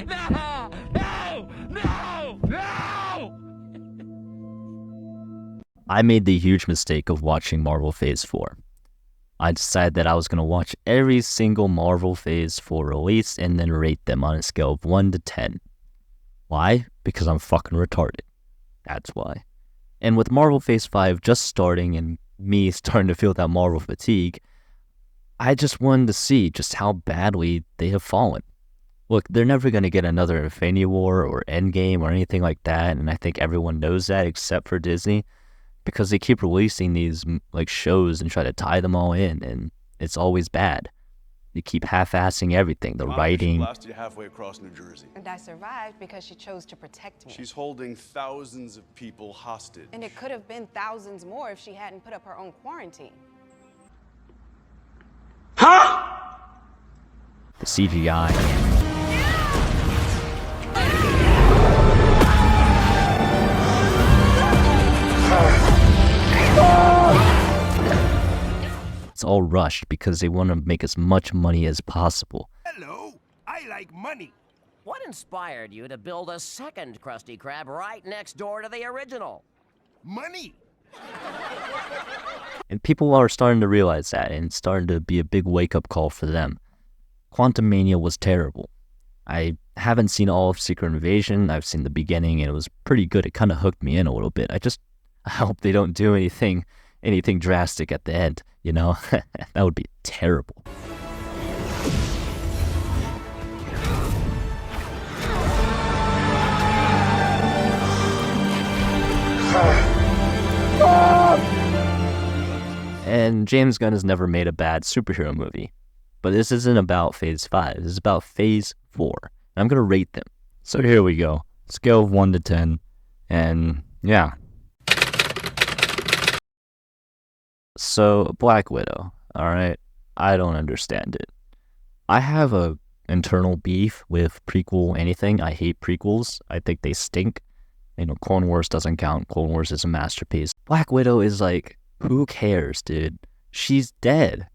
No! No! No! No! I made the huge mistake of watching Marvel Phase 4. I decided that I was going to watch every single Marvel Phase 4 release and then rate them on a scale of 1 to 10. Why? Because I'm fucking retarded. That's why. And with Marvel Phase 5 just starting and me starting to feel that Marvel fatigue, I just wanted to see just how badly they have fallen. Look, they're never going to get another Infinity War or Endgame or anything like that, and I think everyone knows that except for Disney, because they keep releasing these like shows and try to tie them all in, and it's always bad. You keep half-assing everything, the writing. She blasted you halfway across New Jersey. And I survived because she chose to protect me. She's holding thousands of people hostage. And it could have been thousands more if she hadn't put up her own quarantine. The CGI. It's all rushed because they want to make as much money as possible. Hello, I like money. What inspired you to build a second Krusty Krab right next door to the original? Money. And people are starting to realize that, and it's starting to be a big wake-up call for them. Quantumania was terrible. I haven't seen all of Secret Invasion. I've seen the beginning, and it was pretty good. It kind of hooked me in a little bit. I hope they don't do anything drastic at the end, you know? That would be terrible. And James Gunn has never made a bad superhero movie. But this isn't about Phase 5. This is about Phase 4. And I'm going to rate them. So here we go. Scale of 1 to 10. And yeah. So, Black Widow. Alright? I don't understand it. I have a internal beef with prequel anything. I hate prequels. I think they stink. You know, Clone Wars doesn't count. Clone Wars is a masterpiece. Black Widow is like, who cares, dude? She's dead.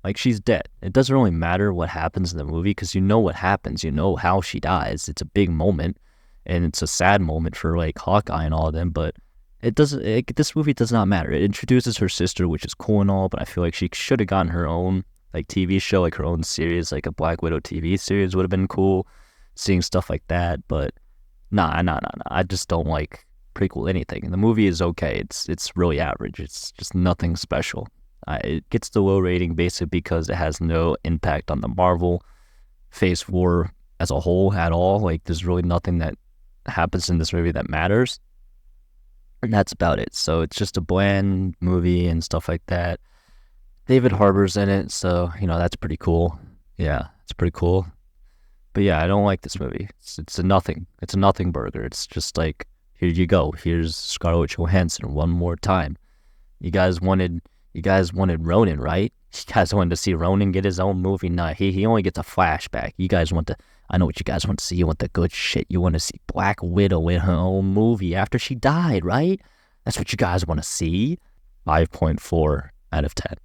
Like, she's dead. It doesn't really matter what happens in the movie because you know what happens. You know how she dies. It's a big moment, and it's a sad moment for, like, Hawkeye and all of them, but it doesn't. This movie does not matter. It introduces her sister, which is cool and all, but I feel like she should have gotten her own, like, TV show, like her own series, like a Black Widow TV series would have been cool, seeing stuff like that, but nah. I just don't like prequel anything. And the movie is okay. It's really average. It's just nothing special. It gets the low rating basically because it has no impact on the Marvel Phase 4 as a whole at all. Like, there's really nothing that happens in this movie that matters. And that's about it. So it's just a bland movie and stuff like that. David Harbour's in it, so, you know, that's pretty cool. Yeah, it's pretty cool. But yeah, I don't like this movie. It's a nothing. It's a nothing burger. It's just like, here you go. Here's Scarlett Johansson one more time. You guys wanted Ronan, right? You guys wanted to see Ronan get his own movie. Nah, he only gets a flashback. You guys I know what you guys want to see. You want the good shit. You want to see Black Widow in her own movie after she died, right? That's what you guys want to see. 5.4 out of 10.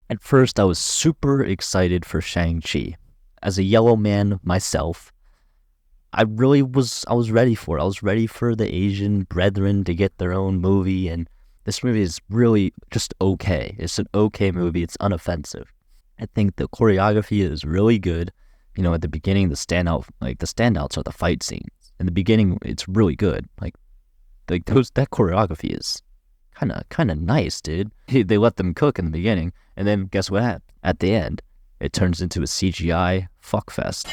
At first, I was super excited for Shang-Chi. As a yellow man myself, I was ready for it. I was ready for the Asian brethren to get their own movie, and this movie is really just okay. It's an okay movie. It's unoffensive. I think the choreography is really good. You know, at the beginning, the standouts are the fight scenes. In the beginning, it's really good. Like that choreography is kind of nice, dude. They let them cook in the beginning, and then guess what? At the end, it turns into a CGI fuckfest.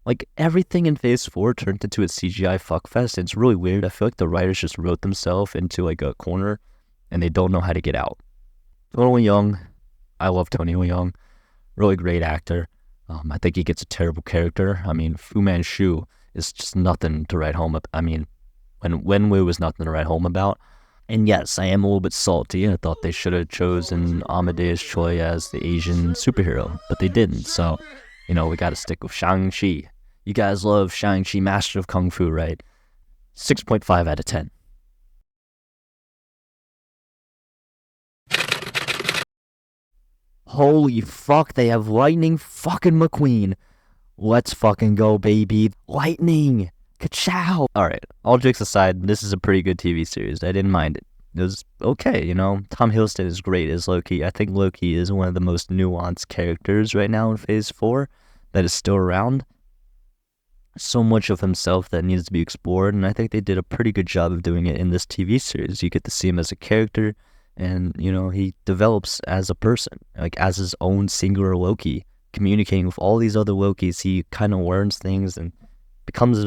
Like, everything in Phase 4 turned into a CGI fuckfest, and it's really weird. I feel like the writers just wrote themselves into, like, a corner, and they don't know how to get out. Tony Leung, I love Tony Leung. Really great actor. I think he gets a terrible character. I mean, Fu Manchu is just nothing to write home about. I mean, when Wenwu was nothing to write home about. And yes, I am a little bit salty. I thought they should have chosen Amadeus Choi as the Asian superhero, but they didn't. So, we got to stick with Shang-Chi. You guys love Shang-Chi, Master of Kung Fu, right? 6.5 out of 10. Holy fuck, they have Lightning fucking McQueen. Let's fucking go, baby. Lightning! Ka-chow! Alright, all jokes aside, this is a pretty good TV series. I didn't mind it. It was okay, Tom Hiddleston is great as Loki. I think Loki is one of the most nuanced characters right now in Phase 4 that is still around. So much of himself that needs to be explored, and I think they did a pretty good job of doing it in this TV series. You get to see him as a character, and, he develops as a person, like as his own singular Loki, communicating with all these other Lokis. He kind of learns things and becomes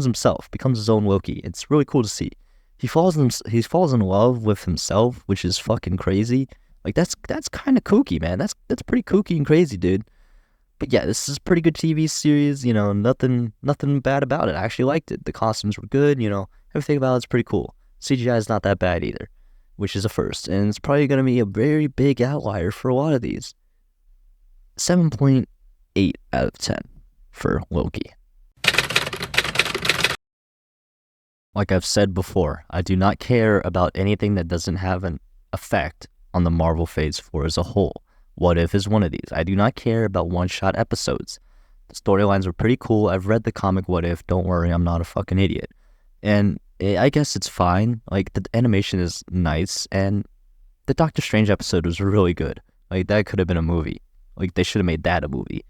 himself, becomes his own Loki. It's really cool to see. He falls in love with himself, which is fucking crazy. Like that's kind of kooky, man. That's pretty kooky and crazy, dude. But yeah, this is a pretty good TV series. Nothing bad about it. I actually liked it. The costumes were good. Everything about it's pretty cool. CGI is not that bad either, which is a first, and it's probably going to be a very big outlier for a lot of these. 7.8 out of 10 for Loki. Like I've said before, I do not care about anything that doesn't have an effect on the Marvel Phase 4 as a whole. What If is one of these. I do not care about one-shot episodes. The storylines were pretty cool. I've read the comic What If. Don't worry, I'm not a fucking idiot. And I guess it's fine. Like, the animation is nice, and the Doctor Strange episode was really good. Like, that could have been a movie. Like, they should have made that a movie.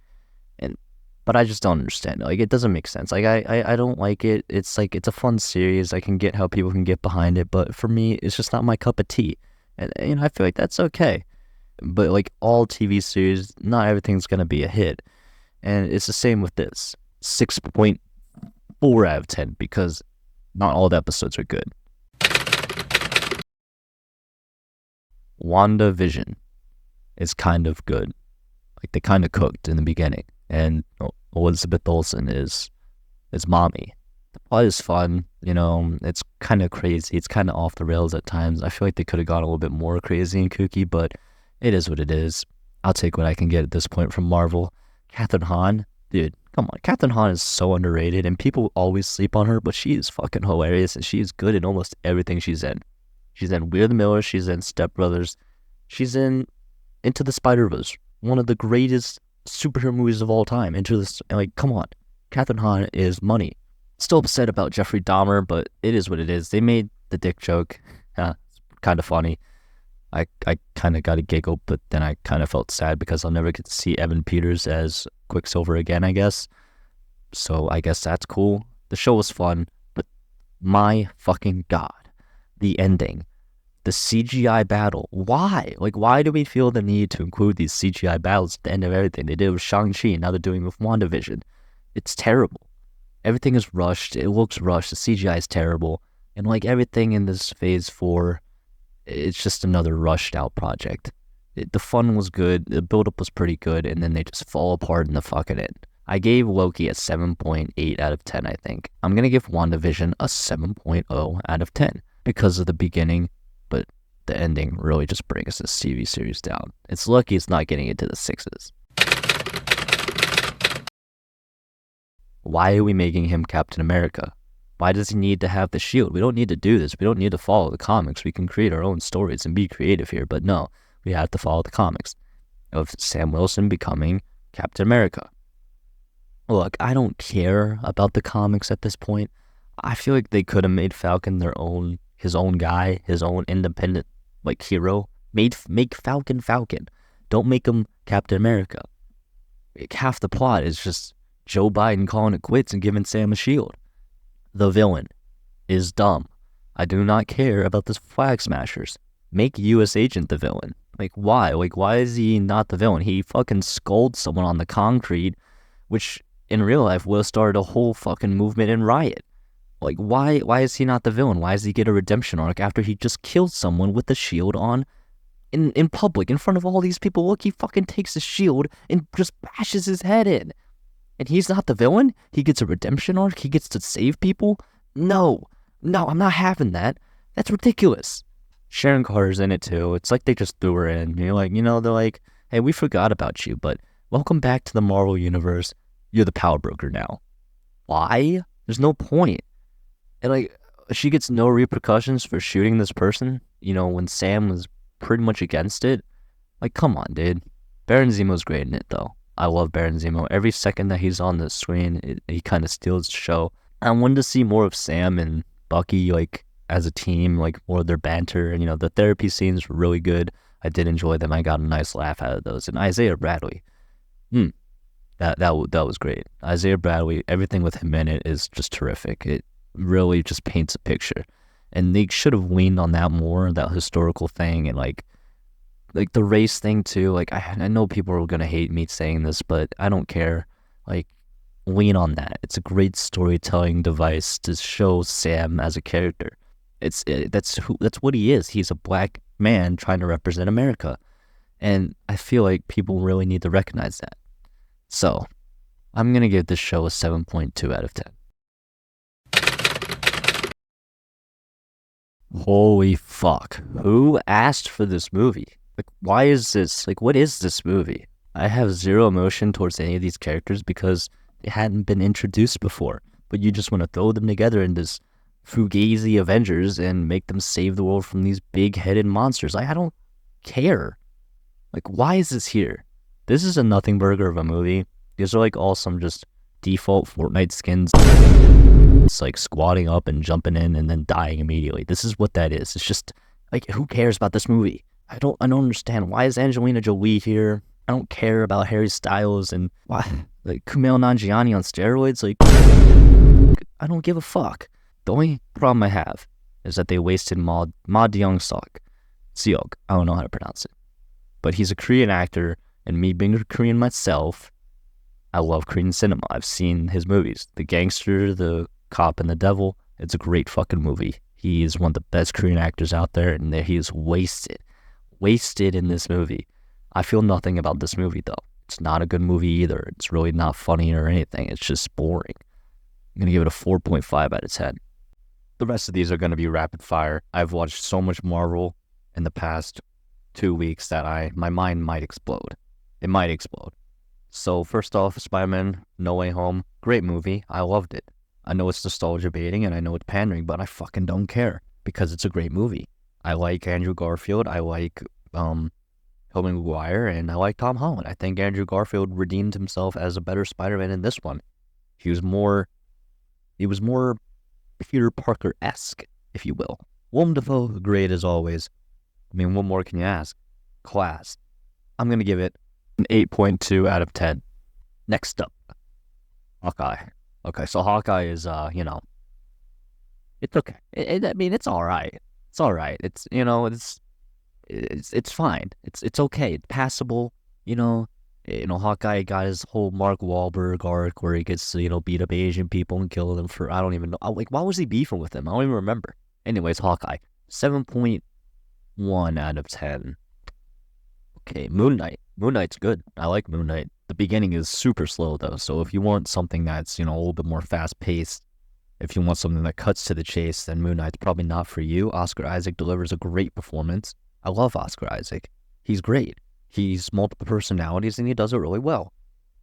But I just don't understand it. Like, it doesn't make sense. Like, I don't like it. It's like, it's a fun series. I can get how people can get behind it, but for me, it's just not my cup of tea. And I feel like that's okay. But like all TV series, not everything's gonna be a hit. And it's the same with this. 6.4 out of 10, because not all the episodes are good. WandaVision is kind of good. Like, they kind of cooked in the beginning. And Elizabeth Olsen is mommy. The plot is fun, it's kind of crazy. It's kind of off the rails at times. I feel like they could have gone a little bit more crazy and kooky, but it is what it is. I'll take what I can get at this point from Marvel. Kathryn Hahn, dude, come on. Kathryn Hahn is so underrated, and people always sleep on her, but she is fucking hilarious, and she is good in almost everything she's in. She's in We're the Millers, she's in Step Brothers, she's in Into the Spider-Verse, one of the greatest superhero movies of all time. Come on. Kathryn Hahn is money. Still upset about Jeffrey Dahmer, but it is what it is. They made the dick joke. It's kind of funny. I kind of got a giggle, but then I kind of felt sad because I'll never get to see Evan Peters as Quicksilver again, I guess. So I guess that's cool. The show was fun, but my fucking God, the ending, the CGI battle. Why? Like, why do we feel the need to include these CGI battles at the end of everything? They did it with Shang-Chi, and now they're doing it with WandaVision. It's terrible. Everything is rushed. It looks rushed. The CGI is terrible. And like everything in this Phase 4, it's just another rushed out project. The fun was good. The build-up was pretty good. And then they just fall apart in the fucking end. I gave Loki a 7.8 out of 10, I think. I'm going to give WandaVision a 7.0 out of 10 because of the beginning, but the ending really just brings this TV series down. It's lucky it's not getting into the 6s. Why are we making him Captain America? Why does he need to have the shield? We don't need to do this. We don't need to follow the comics. We can create our own stories and be creative here. But no, we have to follow the comics of Sam Wilson becoming Captain America. Look, I don't care about the comics at this point. I feel like they could have made Falcon his own guy, his own independent hero. Make Falcon Falcon. Don't make him Captain America. Half the plot is just Joe Biden calling it quits and giving Sam a shield. The villain is dumb. I do not care about the Flag Smashers. Make U.S. Agent the villain. Why? Why is he not the villain? He fucking scolds someone on the concrete, which in real life would have started a whole fucking movement and riot. Why is he not the villain? Why does he get a redemption arc after he just killed someone with the shield on in public, in front of all these people? Look, he fucking takes the shield and just bashes his head in. And he's not the villain? He gets a redemption arc? He gets to save people? No, I'm not having that. That's ridiculous. Sharon Carter's in it too. It's like they just threw her in. They're like, hey, we forgot about you, but Welcome back to the Marvel Universe. You're the power broker now. Why? There's no point. And like, she gets no repercussions for shooting this person, when Sam was pretty much against it. Like, come on, dude. Baron Zemo's great in it, though. I love Baron Zemo. Every second that he's on the screen, he kind of steals the show. I wanted to see more of Sam and Bucky, like, as a team, like, more of their banter. And, the therapy scenes were really good. I did enjoy them. I got a nice laugh out of those. And Isaiah Bradley, that was great. Isaiah Bradley, everything with him in it is just terrific. It really just paints a picture. And they should have leaned on that more, that historical thing, and like the race thing too. Like, I know people are gonna hate me saying this, but I don't care. Like, lean on that. It's a great storytelling device to show Sam as a character. That's what he is. He's a black man trying to represent America, and I feel like people really need to recognize that. So, I'm gonna give this show a 7.2 out of 10. Holy fuck. Who asked for this movie? Like, why is this? Like, what is this movie? I have zero emotion towards any of these characters because they hadn't been introduced before. But you just want to throw them together in this fugazi Avengers and make them save the world from these big-headed monsters. Like, I don't care. Like, why is this here? This is a nothing burger of a movie. These are like all some just default Fortnite skins. It's like squatting up and jumping in and then dying immediately. This is what that is. It's just like, who cares about this movie? I don't understand. Why is Angelina Jolie here? I don't care about Harry Styles and why, like, Kumail Nanjiani on steroids. Like, I don't give a fuck. The only problem I have is that they wasted Ma Dong-seok. Seok. I don't know how to pronounce it. But he's a Korean actor, and me being a Korean myself, I love Korean cinema. I've seen his movies. The Gangster, The Cop, and the Devil. It's a great fucking movie. He is one of the best Korean actors out there, and he is wasted in this movie. I feel nothing about this movie, though. It's not a good movie either. It's really not funny or anything. It's just boring. I'm going to give it a 4.5 out of 10. The rest of these are going to be rapid fire. I've watched so much Marvel in the past 2 weeks that my mind might explode. It might explode. So first off, Spider-Man No Way Home. Great movie. I loved it. I know it's nostalgia baiting and I know it's pandering, but I fucking don't care because it's a great movie. I like Andrew Garfield. I like Tobey Maguire, and I like Tom Holland. I think Andrew Garfield redeemed himself as a better Spider-Man in this one. He was more Peter Parker-esque, if you will. Willem Dafoe, great as always. I mean, what more can you ask? Class. I'm going to give it an 8.2 out of 10. Next up, Hawkeye. Okay, so Hawkeye is, it's okay. I mean, it's all right. It's all right. It's, it's fine. It's okay. It's passable. Hawkeye got his whole Mark Wahlberg arc where he gets to, beat up Asian people and kill them for, I don't even know. Like, why was he beefing with them? I don't even remember. Anyways, Hawkeye. 7.1 out of 10. Okay, Moon Knight. Moon Knight's good. I like Moon Knight. The beginning is super slow, though. So if you want something that's, a little bit more fast-paced, if you want something that cuts to the chase, then Moon Knight's probably not for you. Oscar Isaac delivers a great performance. I love Oscar Isaac. He's great. He's multiple personalities, and he does it really well.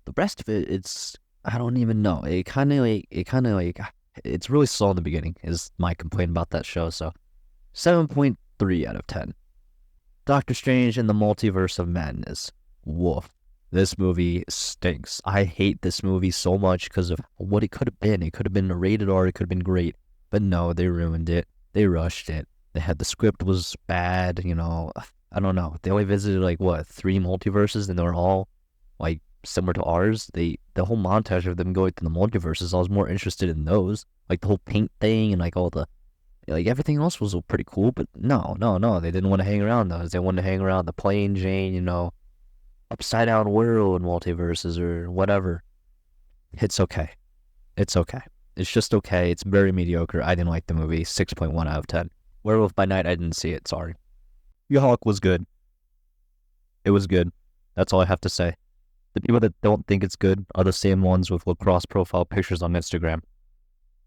The rest of it, I don't even know. It's really slow in the beginning, is my complaint about that show. So 7.3 out of 10. Doctor Strange in the Multiverse of Madness. Woof. This movie stinks. I hate this movie so much because of what it could have been. It could have been a rated R. It could have been great. But no, they ruined it. They rushed it. The script was bad, I don't know. They only visited 3 multiverses, and they were all similar to ours. The whole montage of them going to the multiverses, I was more interested in those. Like the whole paint thing and all the everything else was pretty cool, but no. They didn't want to hang around those. They wanted to hang around the plain Jane, upside down world multiverses or whatever. It's okay. It's okay. It's just okay. It's very mediocre. I didn't like the movie. 6.1 out of 10. Werewolf by Night, I didn't see it. Sorry. She-Hulk was good. It was good. That's all I have to say. The people that don't think it's good are the same ones with lacrosse profile pictures on Instagram.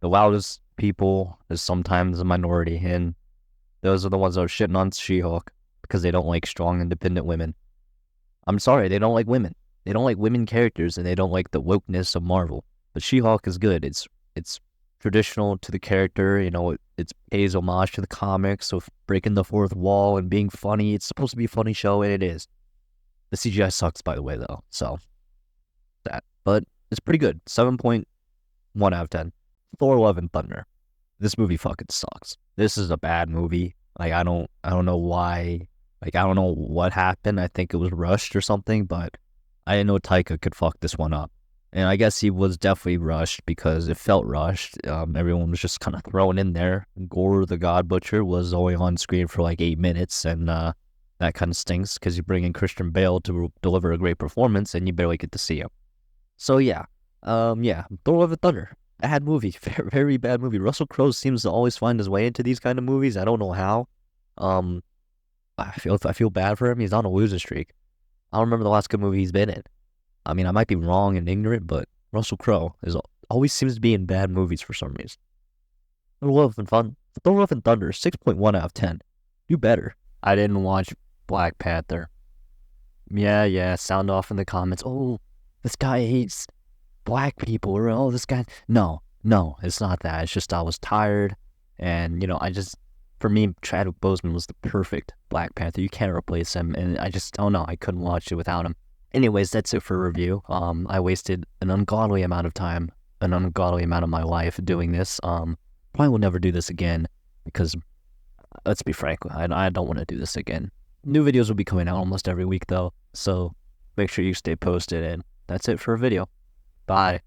The loudest people is sometimes a minority, and those are the ones that are shitting on She-Hulk because they don't like strong, independent women. I'm sorry, they don't like women. They don't like women characters, and they don't like the wokeness of Marvel. But She-Hulk is good. It's traditional to the character. You know, it pays homage to the comics, so breaking the fourth wall and being funny. It's supposed to be a funny show, and it is. The CGI sucks, by the way, though. So that, but it's pretty good. 7.1 out of 10. Thor: Love and Thunder. This movie fucking sucks. This is a bad movie. Like, I don't know why. Like, I don't know what happened. I think it was rushed or something, but I didn't know Taika could fuck this one up. And I guess he was definitely rushed because it felt rushed. Everyone was just kind of thrown in there. Gore the God Butcher was only on screen for like 8 minutes, and that kind of stinks because you bring in Christian Bale to deliver a great performance, and you barely get to see him. So yeah, Thor: Love and Thunder. Bad movie, very, very bad movie. Russell Crowe seems to always find his way into these kind of movies. I don't know how. I feel bad for him. He's on a losing streak. I don't remember the last good movie he's been in. I mean, I might be wrong and ignorant, but Russell Crowe always seems to be in bad movies for some reason. Thor: Love and Thunder, 6.1 out of 10. Do better. I didn't watch Black Panther. Yeah, sound off in the comments. Oh, this guy hates black people, or oh, this guy. No, it's not that. It's just I was tired, and for me, Chadwick Boseman was the perfect Black Panther. You can't replace him, and I don't know. I couldn't watch it without him. Anyways, that's it for review. I wasted an ungodly amount of time, an ungodly amount of my life doing this. Probably will never do this again because, let's be frank, I don't want to do this again. New videos will be coming out almost every week though, so make sure you stay posted, and that's it for a video. Bye.